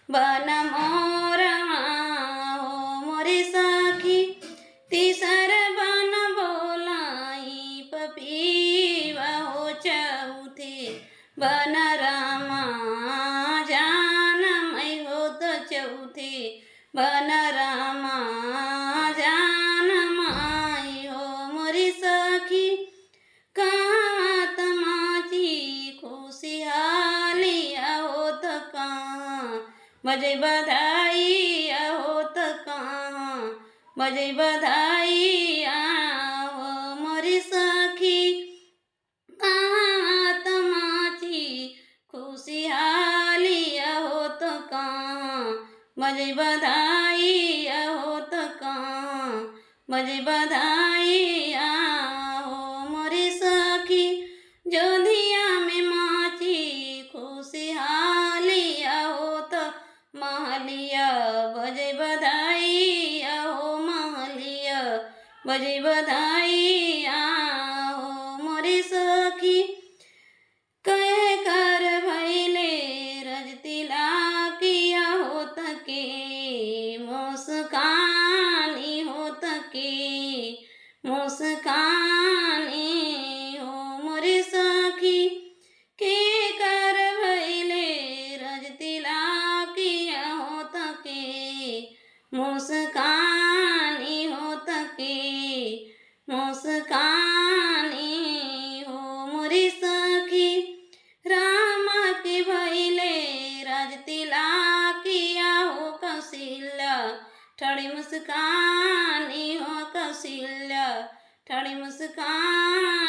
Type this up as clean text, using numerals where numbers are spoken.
बन मोरा हो मोरी सखी तीसर बन बोलाई पपीवा हो चौथे बन रामा जान मैं हो तो चौथे बन रामा जान माई हो मोरी सखी कहाँ तमाची खुशहाली हो तो कहाँ बजे बधाई हो तो कहाँ बजे बधाई हो मोरी सखी कहाँ तमाची खुशहाली हो तो कहाँ बजे बधाई हो तो कहाँ बजे बधाई हो मोरी सखी जोधिया में माची खुशहाली हो तो महलिया बजे बधाई हो महलिया बजे बधाई हो मोरी सखी कहे कर भैले रजतिला किया हो तके मुस्कानी हो तके मुस्कानी हो मोरी सखी के कर भैले रजतिला किया हो तके मुस्कानी हो तके मुस्कानी हो मोरी सखी रामा के भैले राजतिला किया हो कौशल्या ठड़ी मुस्कानी हो कौशल्या ठड़ी मुस्कान